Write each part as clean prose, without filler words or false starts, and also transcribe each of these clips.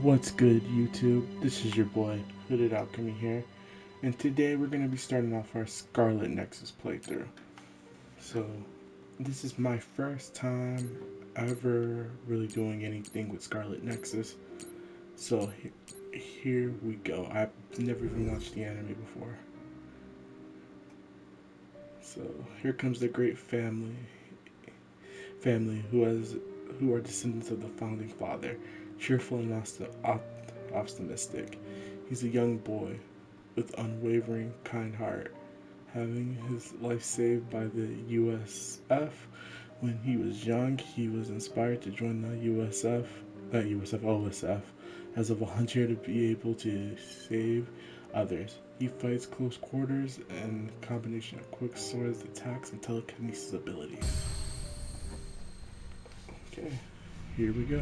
What's good, YouTube? This is your boy, Hooded Alchemy here, and today we're going to be starting off our Scarlet Nexus playthrough. So, this is my first time ever really doing anything with Scarlet Nexus, so here we go. I've never even watched the anime before. So, here comes the great family who are descendants of the founding father. Cheerful and optimistic, he's a young boy with unwavering kind heart, having his life saved by the USF. When he was young, he was inspired to join the OSF, as a volunteer to be able to save others. He fights close quarters and combination of quick swords, attacks, and telekinesis abilities. Okay, here we go.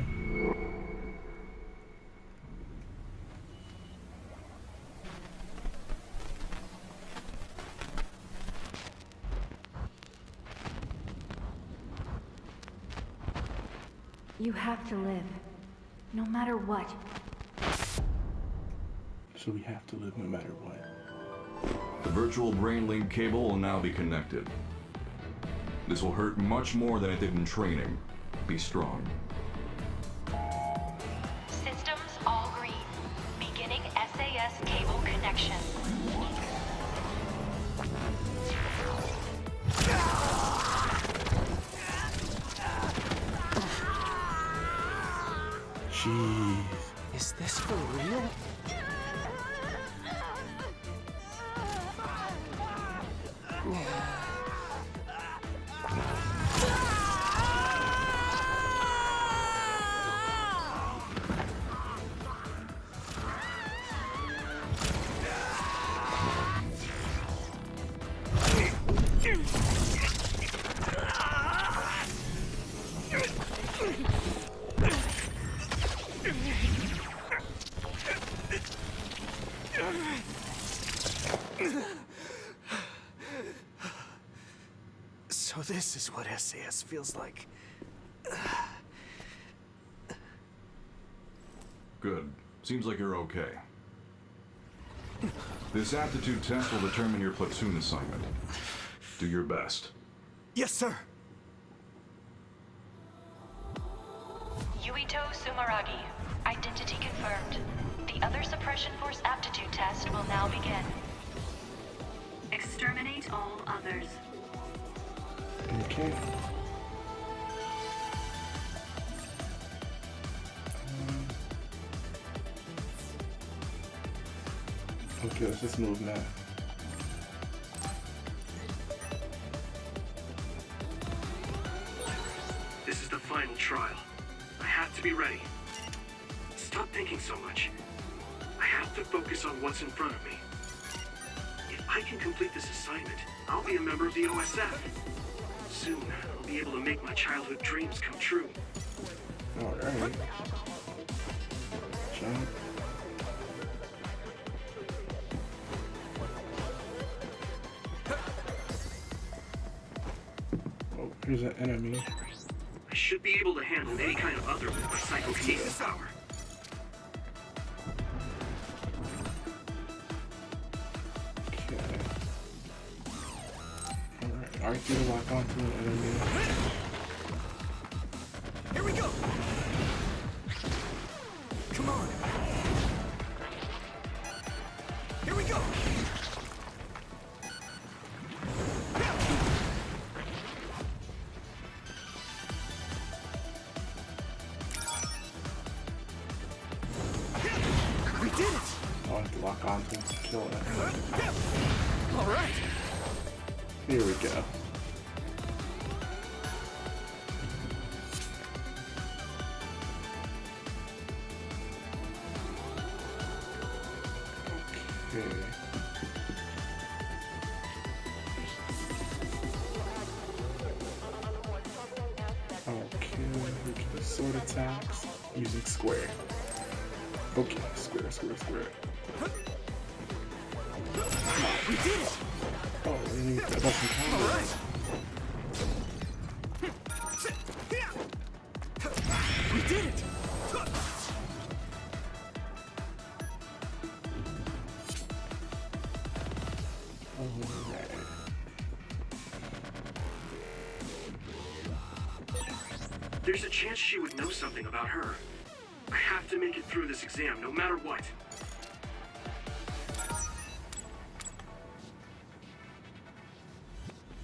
You have to live, no matter what. So we have to live no matter what. The virtual brain link cable will now be connected. This will hurt much more than it did in training. Be strong. Systems all green. Beginning SAS cable connection. Jeez. Is this for real? So this is what SAS feels like. Good. Seems like you're okay. This aptitude test will determine your platoon assignment. Do your best. Yes, sir. Yuito Sumeragi. Identity confirmed. The other suppression force aptitude test will now begin. Exterminate all others. Okay. Okay, let's just move now. This is the final trial. I have to be ready. Stop thinking so much. I have to focus on what's in front of me. If I can complete this assignment, I'll be a member of the OSF. Soon, I'll be able to make my childhood dreams come true. Alright. Jump. Oh, here's an enemy. I should be able to handle any kind of other with my psychokinesis power. Okay. Alright, R2 to lock onto an enemy. Here we go. Come on. Here we go. We did it. I'll have to lock onto him to kill it. All right. Here we go. Okay. Okay, we can do sword attacks using square. Okay, square. We did it. Oh, we need to some time. All right. We did it! There's a chance she would know something about her. I have to make it through this exam, no matter what.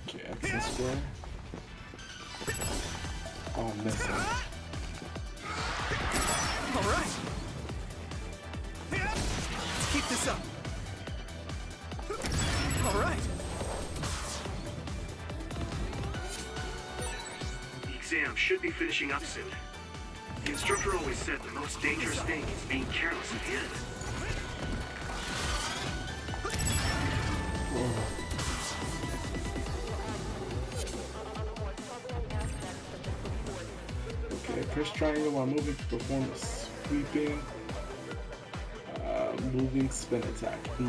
Okay, access square. Oh, I'm missing. All right. Let's keep this up. All right. The exam should be finishing up soon. The instructor always said the most dangerous thing is being careless at the end. Okay, press triangle while moving to perform a sweeping, moving spin attack in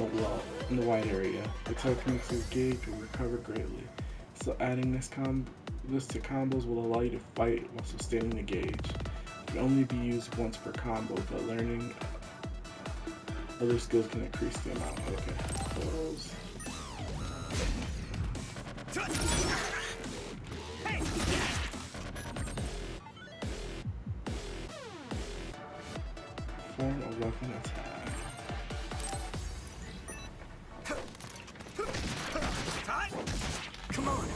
the wide area. The telekinesis gauge will recover greatly. So adding this to combos will allow you to fight while sustaining the gauge. It can only be used once per combo, but learning other skills can increase the amount. Okay, those. Form a weapon attack. Come on.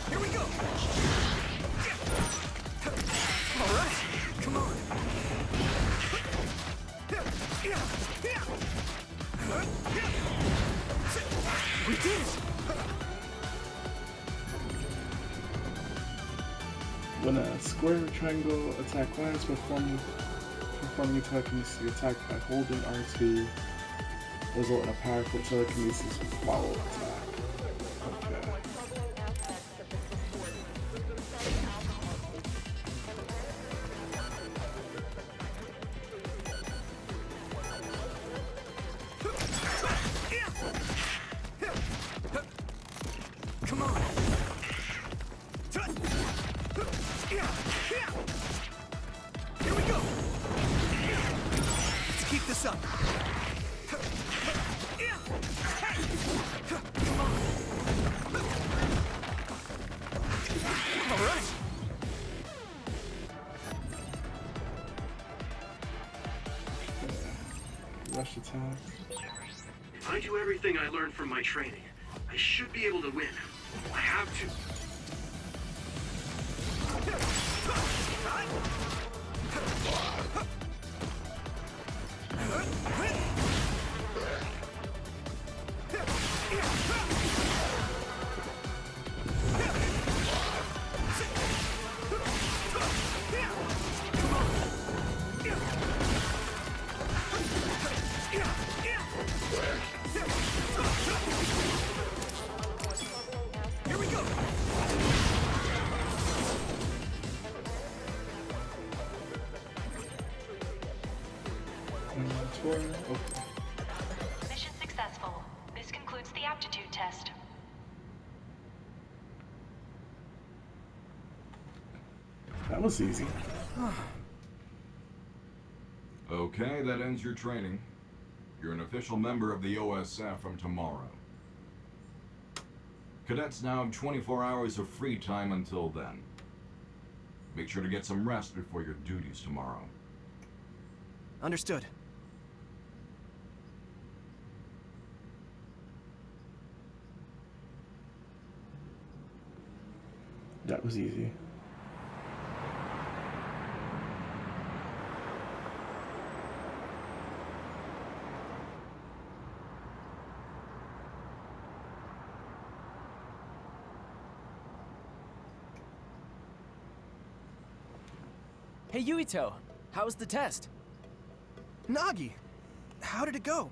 Here we go. All right. Come on. We did it. When a square or triangle attack lands, performing a telekinesis attack by holding R2 result in a powerful telekinesis follow attack. Okay. Come on. Here we go. Let's keep this up. Come on. All right. Rush attack. If I do everything I learned from my training, I should be able to win. I have to. Here we go. Okay. Mission successful. This concludes the aptitude test. That was easy. Okay, that ends your training. You're an official member of the OSF from tomorrow. Cadets now have 24 hours of free time until then. Make sure to get some rest before your duties tomorrow. Understood. That was easy. Hey Yuito, how was the test? Nagi, how did it go?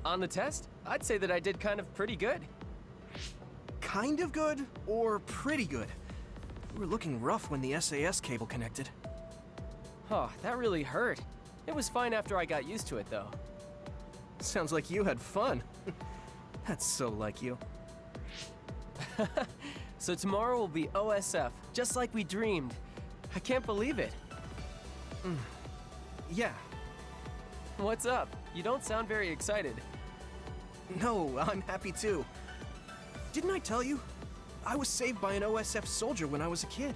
On the test, I'd say that I did kind of pretty good. Kind of good or pretty good? We were looking rough when the SAS cable connected. Oh, that really hurt. It was fine after I got used to it though. Sounds like you had fun. That's so like you. So tomorrow will be OSF, just like we dreamed. I can't believe it. Yeah. What's up? You don't sound very excited. No, I'm happy too. Didn't I tell you? I was saved by an OSF soldier when I was a kid.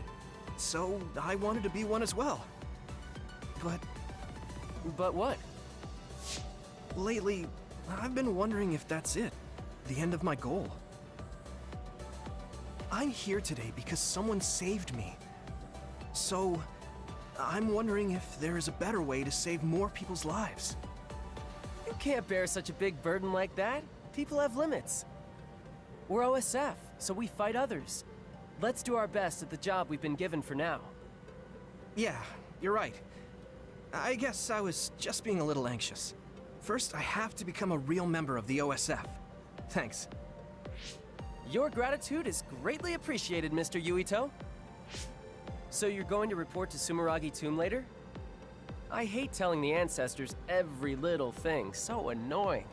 So I wanted to be one as well. But what? Lately, I've been wondering if that's it. The end of my goal. I'm here today because someone saved me. So, I'm wondering if there is a better way to save more people's lives. You can't bear such a big burden like that. People have limits. We're OSF, so we fight others. Let's do our best at the job we've been given for now. Yeah, you're right. I guess I was just being a little anxious. First, I have to become a real member of the OSF. Thanks. Your gratitude is greatly appreciated, Mr. Yuito. So you're going to report to Sumeragi Tomb later? I hate telling the ancestors every little thing. So annoying.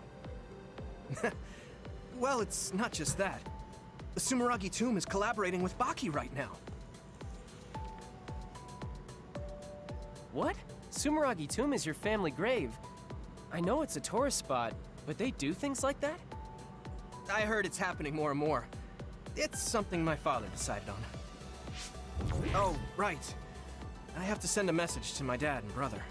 Well, it's not just that. The Sumeragi Tomb is collaborating with Baki right now. What? Sumeragi Tomb is your family grave. I know it's a tourist spot, but they do things like that? I heard it's happening more and more. It's something my father decided on. Oh, right. I have to send a message to my dad and brother.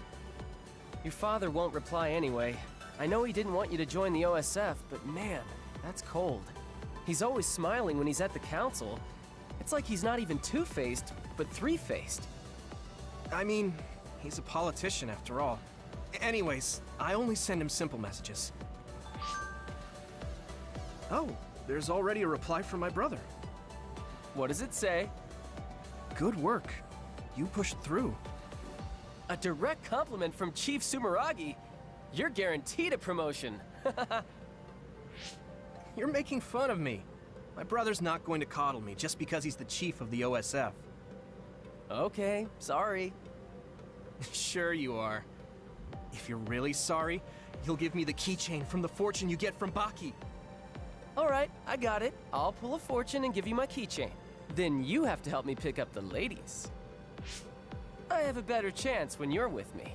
Your father won't reply anyway. I know he didn't want you to join the OSF, but man, that's cold. He's always smiling when he's at the council. It's like he's not even two-faced, but three-faced. I mean, he's a politician after all. Anyways, I only send him simple messages. Oh, there's already a reply from my brother. What does it say? Good work. You pushed through. A direct compliment from Chief Sumeragi. You're guaranteed a promotion. You're making fun of me. My brother's not going to coddle me just because he's the chief of the OSF. Okay, sorry. Sure you are. If you're really sorry, you'll give me the keychain from the fortune you get from Baki. All right, I got it. I'll pull a fortune and give you my keychain. Then you have to help me pick up the ladies. I have a better chance when you're with me.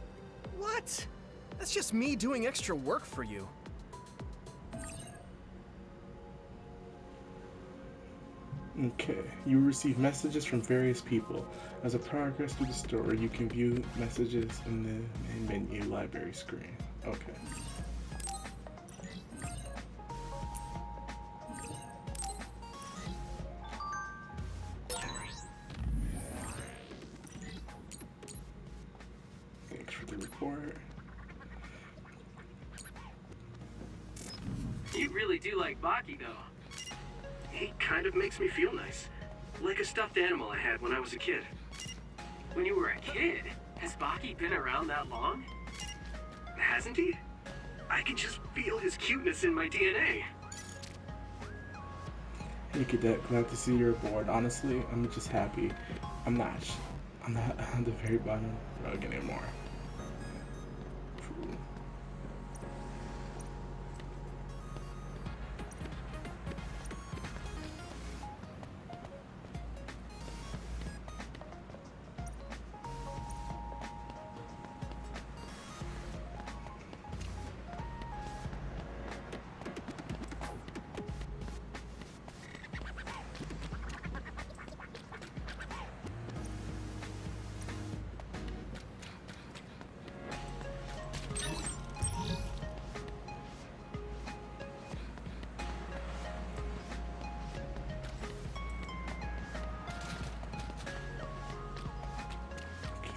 What? That's just me doing extra work for you. Okay, you receive messages from various people. As a progress through the story, you can view messages in the main menu library screen. Okay. Thanks for the report. You really do like Baki, though. He kind of makes me feel nice. Like a stuffed animal I had when I was a kid. When you were a kid, has Baki been around that long? Hasn't he? I can just feel his cuteness in my DNA. Hey Cadet, glad to see you're aboard. Honestly, I'm just happy. I'm not on the very bottom rug anymore. True.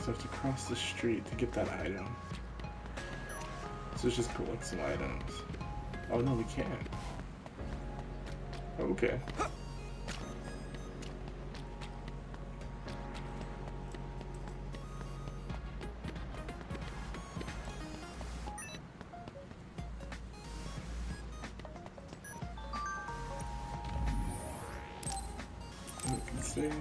So I have to cross the street to get that item. So let's just collect some items. Oh no, we can't. Okay. We can save.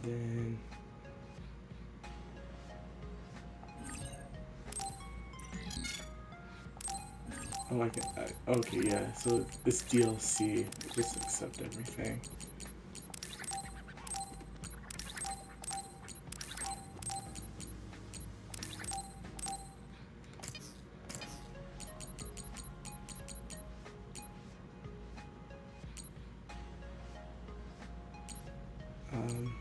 Then Oh, okay, yeah. So this DLC, just accept everything. Um,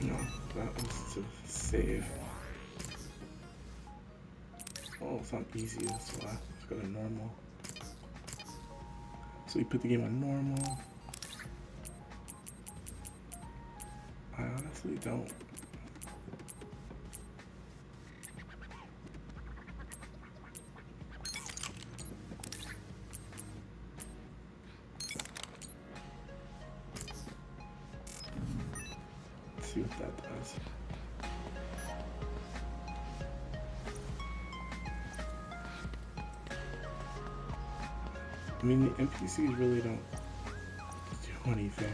no, that was to save. Oh, it's not easy, that's why. Let's go to normal. So we put the game on normal. I honestly don't. Let's see what that does. I mean, the NPCs really don't do anything.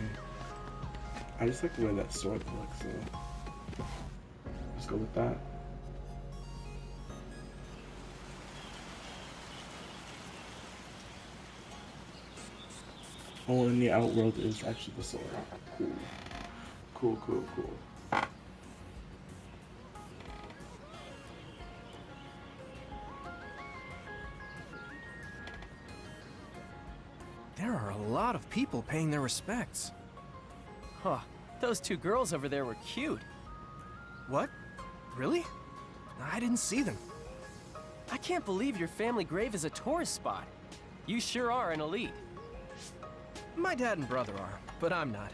I just like the way that sword looks, so let's go with that. Oh, and the outworld is actually the sword. Cool. Cool, cool, cool. There are a lot of people paying their respects. Huh. Those two girls over there were cute. What? Really? I didn't see them. I can't believe your family grave is a tourist spot. You sure are an elite. My dad and brother are, but I'm not.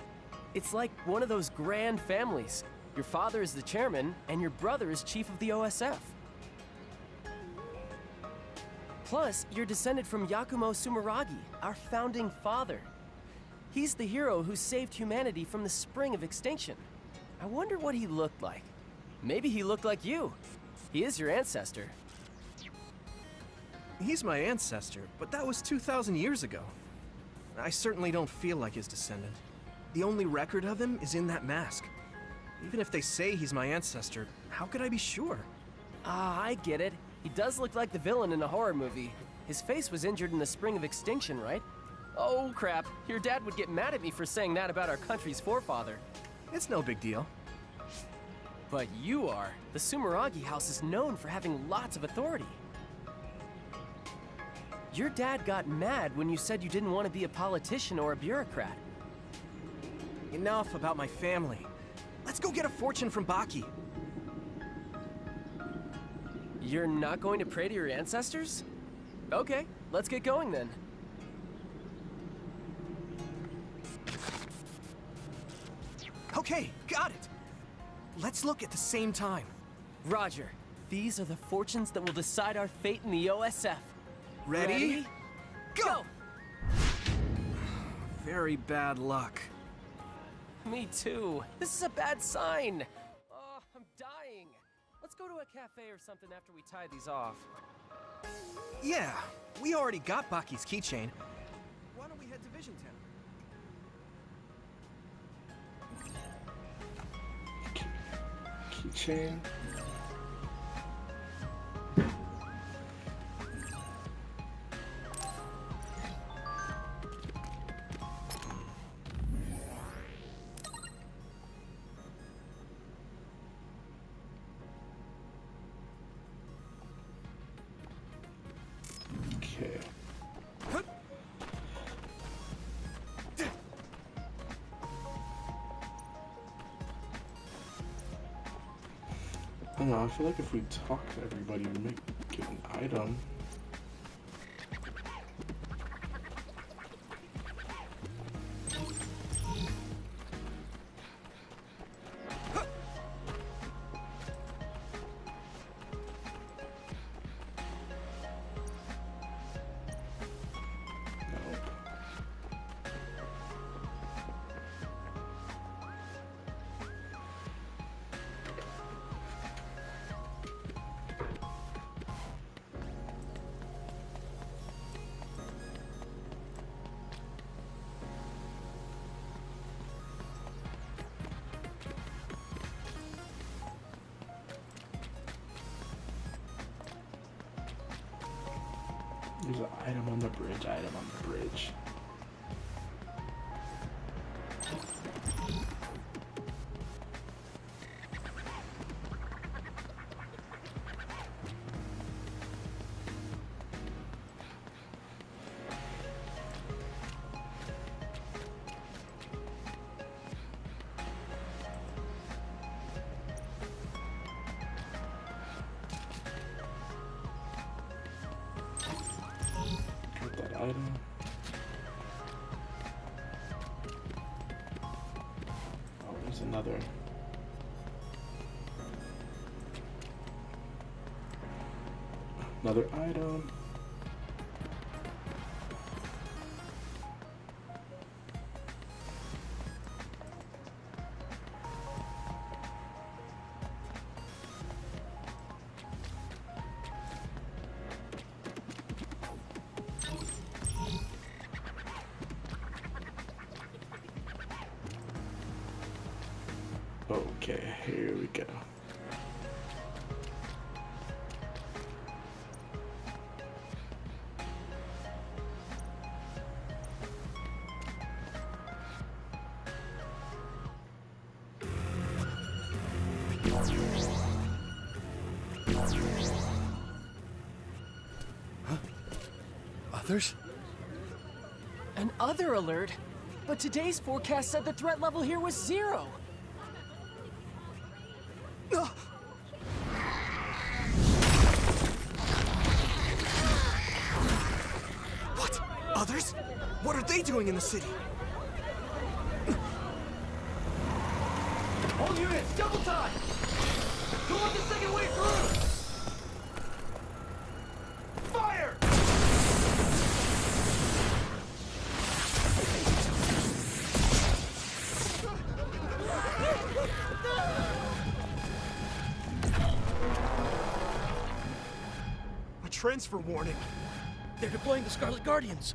It's like one of those grand families. Your father is the chairman, and your brother is chief of the OSF. Plus, you're descended from Yakumo Sumeragi, our founding father. He's the hero who saved humanity from the spring of extinction. I wonder what he looked like. Maybe he looked like you. He is your ancestor. He's my ancestor, but that was 2,000 years ago. I certainly don't feel like his descendant. The only record of him is in that mask. Even if they say he's my ancestor, how could I be sure? Ah, I get it. He does look like the villain in a horror movie. His face was injured in the spring of extinction, right? Oh, crap. Your dad would get mad at me for saying that about our country's forefather. It's no big deal. But you are. The Sumeragi house is known for having lots of authority. Your dad got mad when you said you didn't want to be a politician or a bureaucrat. Enough about my family. Let's go get a fortune from Baki. You're not going to pray to your ancestors? Okay, let's get going then. Okay, got it. Let's look at the same time. Roger. These are the fortunes that will decide our fate in the OSF. Ready? Go! Very bad luck. Me too. This is a bad sign. Oh, I'm dying. Let's go to a cafe or something after we tie these off. Yeah, we already got Baki's keychain. Why don't we head to Vision Town? Keychain. Okay. I don't know, I feel like if we talk to everybody, we might get an item. There's an item on the bridge, item on the bridge. Item. Oh, there's another item. Okay, here we go. Huh? Others? An other alert? But today's forecast said the threat level here was 0. What? Others? What are they doing in the city? All units, double time! Go on the second way through! Fire! A transfer warning. They're deploying the Scarlet Guardians.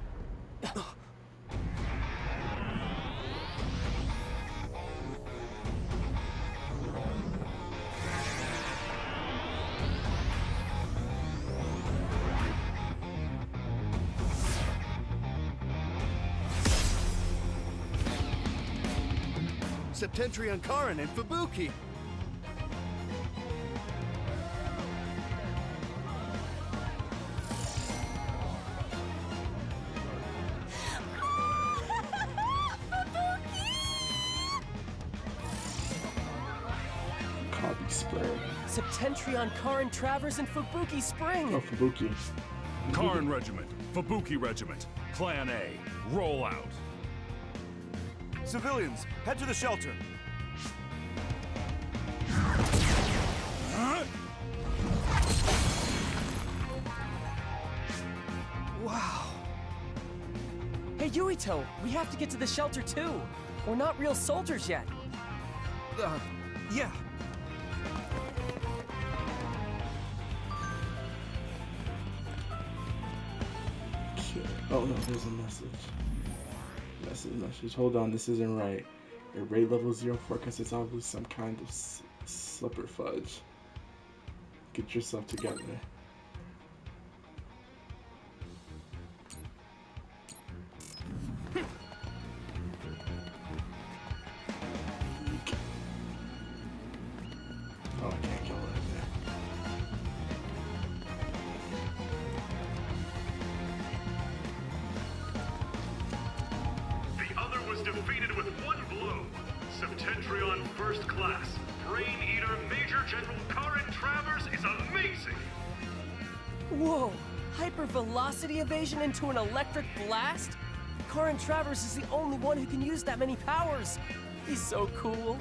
Septentrion Karin and Fubuki. Copy Spring. Septentrion, Karin, Travers, and Fubuki Spring. Oh, Fubuki. Karin Regiment, Fubuki Regiment, Plan A, roll out. Civilians, head to the shelter. Wow. Hey, Yuito, we have to get to the shelter too. We're not real soldiers yet. Yeah. Okay. Oh no, there's a message. Message. Hold on, this isn't right. Your rate level 0 forecast is obviously some kind of slipper fudge. Get yourself together. Oh, I can't go right there. The other was defeated with one blow. Septentrion First Class, Brain Eater Major General Karin Travers is amazing! Whoa! Hypervelocity evasion into an electric blast? Karin Travers is the only one who can use that many powers. He's so cool.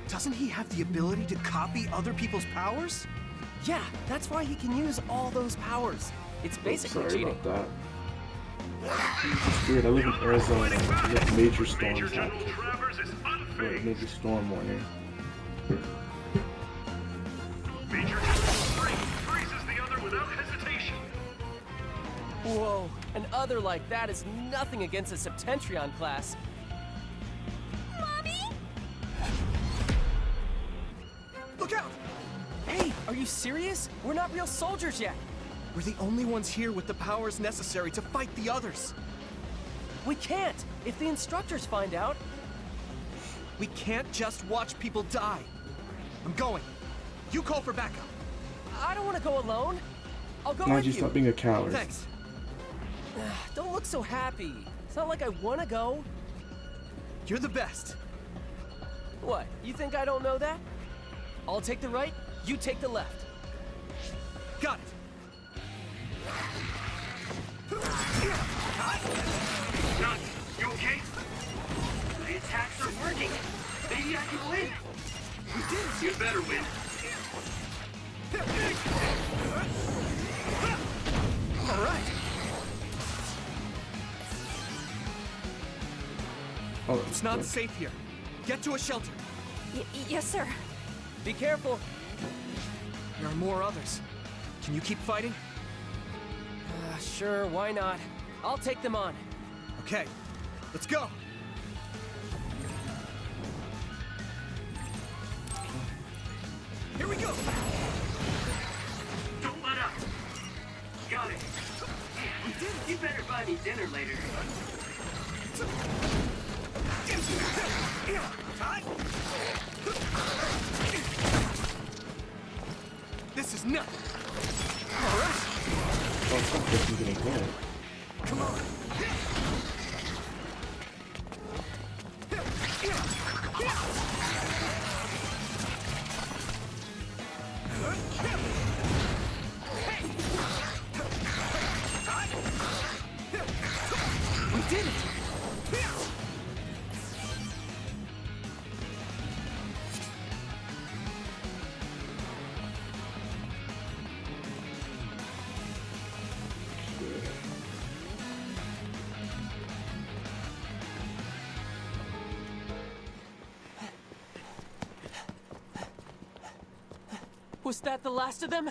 Doesn't he have the ability to copy other people's powers? Yeah, that's why he can use all those powers. It's basically Sorry cheating. about that. It's weird, I live in Arizona. We have major storms happening. Travers is unfazed. Major storm warning. Major General Spring freezes the other without hesitation. Whoa, an other like that is nothing against a Septentrion class. Mommy? Look out! Hey, are you serious? We're not real soldiers yet. We're the only ones here with the powers necessary to fight the others. We can't! If the instructors find out... We can't just watch people die. I'm going. You call for backup. I don't want to go alone. I'll go Now with you you. stop being a coward. Thanks. Don't look so happy. It's not like I want to go. You're the best. What, you think I don't know that? I'll take the right, you take the left. Got it. None. You okay? The attacks are working. Maybe I can win. You did. You better win. All right. Oh, It's not safe here. Get to a shelter. Yes, sir. Be careful. There are more others. Can you keep fighting? Sure, why not? I'll take them on. Okay, let's go. Here we go. Don't let up. Got it. You better buy me dinner later. This is nuts. All right. oh, something's getting hit. Come on. We did it. Was that the last of them?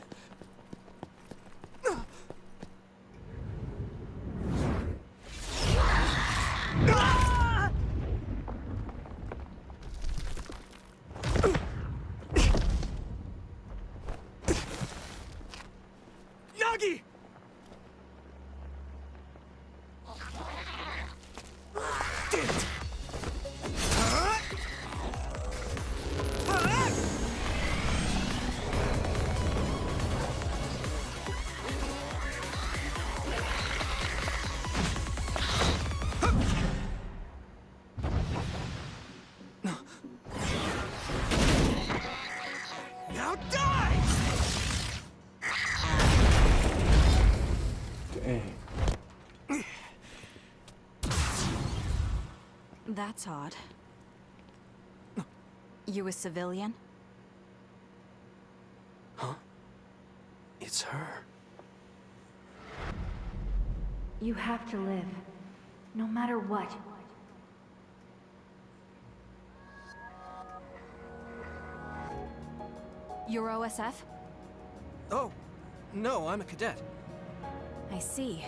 Nagi! Damn it! Now die! Dang. That's odd. You a civilian? It's her. You have to live. No matter what. You're OSF? Oh, no, I'm a cadet. I see.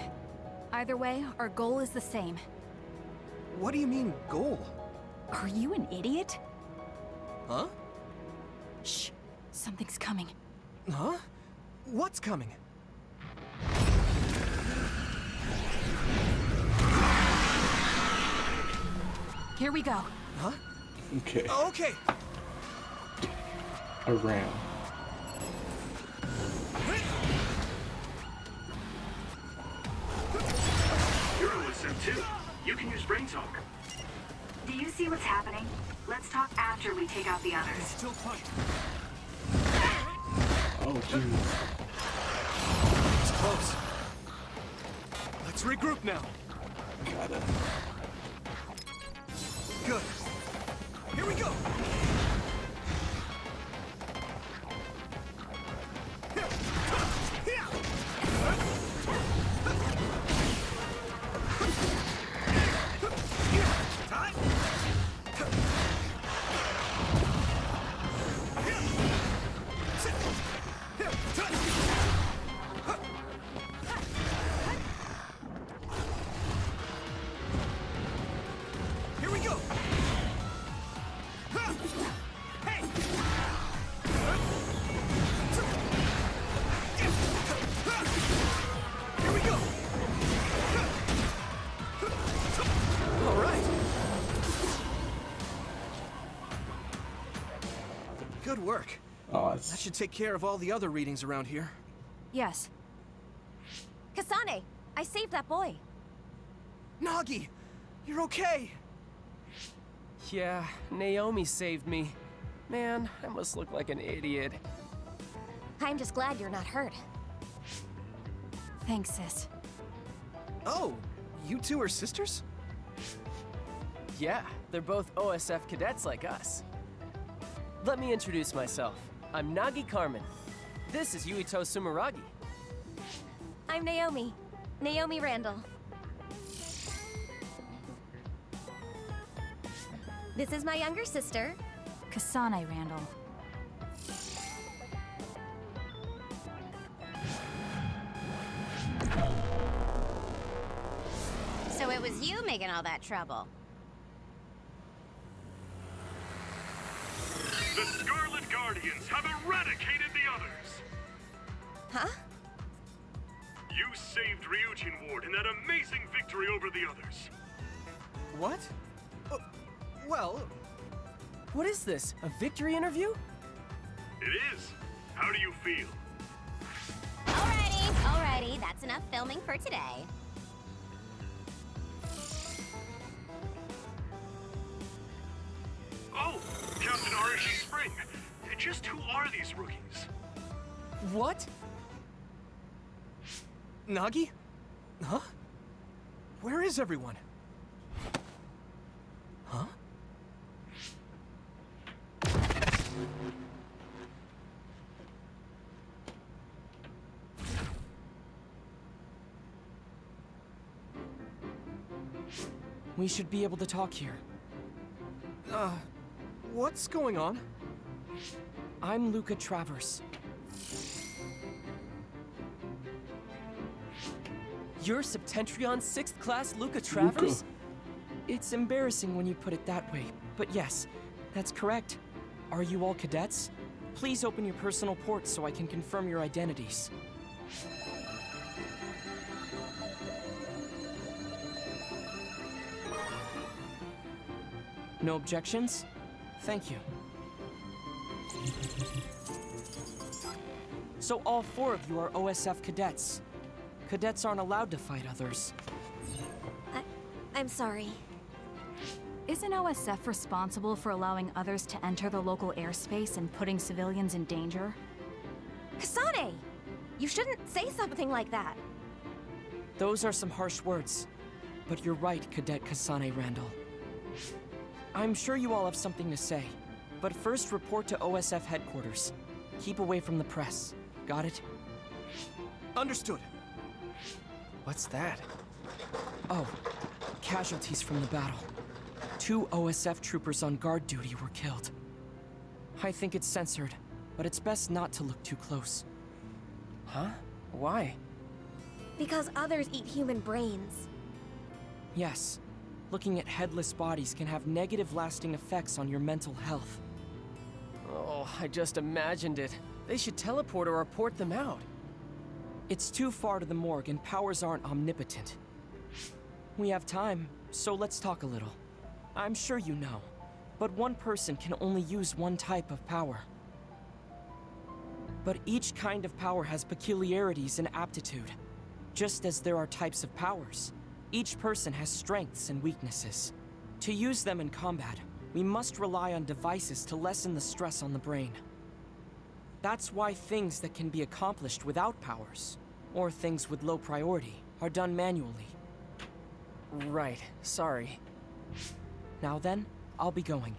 Either way, our goal is the same. What do you mean, goal? Are you an idiot? Huh? Shh. Something's coming. Huh? What's coming? Here we go. Huh? Okay. Okay. I ran. You're OSM too. You can use brain talk. Do you see what's happening? Let's talk after we take out the others. Still fight. Oh, jeez. It's close. Let's regroup now. Got it. Good. Here we go. Here we go. work. Oh, That should take care of all the other readings around here. Yes. Kasane, I saved that boy. Nagi! You're okay! Yeah, Naomi saved me. Man, I must look like an idiot. I'm just glad you're not hurt. Thanks, sis. Oh, you two are sisters? Yeah, they're both OSF cadets like us. Let me introduce myself. I'm Nagi Carmen. This is Yuito Sumeragi. I'm Naomi. Naomi Randall. This is my younger sister. Kasane Randall. So it was you making all that trouble. The Scarlet Guardians have eradicated the others! Huh? You saved Ryujin Ward in that amazing victory over the others. What? Well, What is this? A victory interview? It is. How do you feel? Alrighty, that's enough filming for today. Oh, Captain Arashi Spring. Just who are these rookies? What? Nagi? Huh? Where is everyone? Huh? We should be able to talk here. What's going on? I'm Luca Travers. You're Septentrion's 6th class Luca Travers? It's embarrassing when you put it that way, but yes, that's correct. Are you all cadets? Please open your personal ports so I can confirm your identities. No objections? Thank you. So all 4 of you are OSF cadets. Cadets aren't allowed to fight others. I'm sorry. Isn't OSF responsible for allowing others to enter the local airspace and putting civilians in danger? Kasane! You shouldn't say something like that. Those are some harsh words. But you're right, Cadet Kasane Randall. I'm sure you all have something to say. But first report to OSF headquarters. Keep away from the press. Got it? Understood. What's that? Oh, casualties from the battle. 2 OSF troopers on guard duty were killed. I think it's censored, but it's best not to look too close. Huh? Why? Because others eat human brains. Yes. Looking at headless bodies can have negative lasting effects on your mental health. Oh, I just imagined it. They should teleport or report them out. It's too far to the morgue and powers aren't omnipotent. We have time, so let's talk a little. I'm sure you know, but one person can only use one type of power. But each kind of power has peculiarities and aptitude. Just as there are types of powers, each person has strengths and weaknesses. To use them in combat, we must rely on devices to lessen the stress on the brain. That's why things that can be accomplished without powers, or things with low priority, are done manually. Right, sorry. Now then, I'll be going.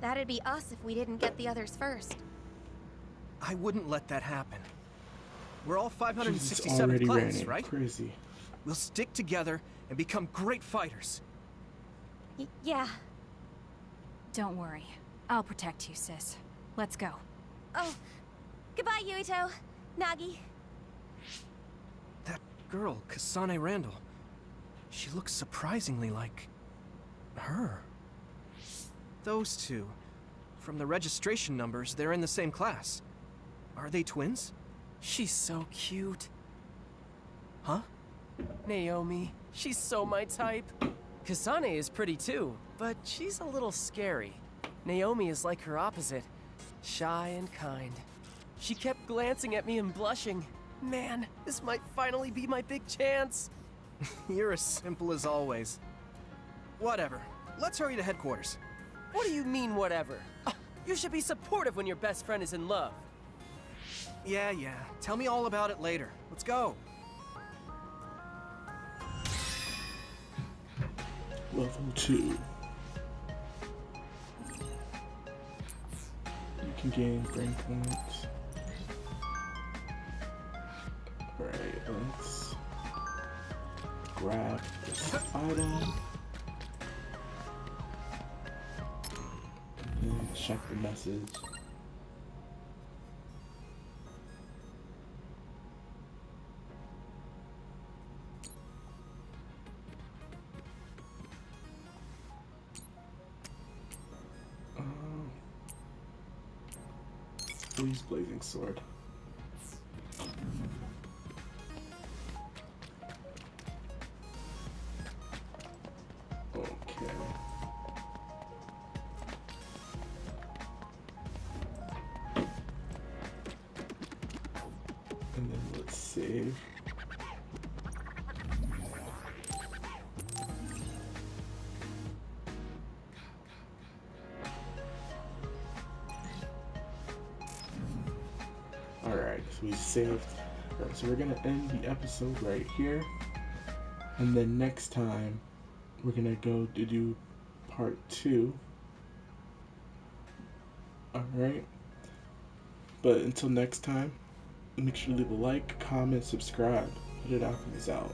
That'd be us if we didn't get the others first. I wouldn't let that happen. We're all Jesus 567th already ran class, it. right? Crazy. We'll stick together and become great fighters. Yeah. Don't worry. I'll protect you, sis. Let's go. Oh, goodbye, Yuito. Nagi. That girl, Kasane Randall. She looks surprisingly like... her. Those two. From the registration numbers, they're in the same class. Are they twins? She's so cute. Huh? Naomi, she's so my type. Kasane is pretty too, but she's a little scary. Naomi is like her opposite, shy and kind. She kept glancing at me and blushing. Man, this might finally be my big chance. You're as simple as always. Whatever. Let's hurry to headquarters. What do you mean, whatever? You should be supportive when your best friend is in love. Yeah. Tell me all about it later. Let's go. Level 2. You can gain brain points. Alright, let's grab this item. And check the message. Please, blazing sword. Okay. And then let's save. Alright, so we saved. Alright, so we're gonna end the episode right here. And then next time, we're gonna go to do part 2. Alright. But until next time, make sure to leave a like, comment, subscribe. Put It Alchemy's out.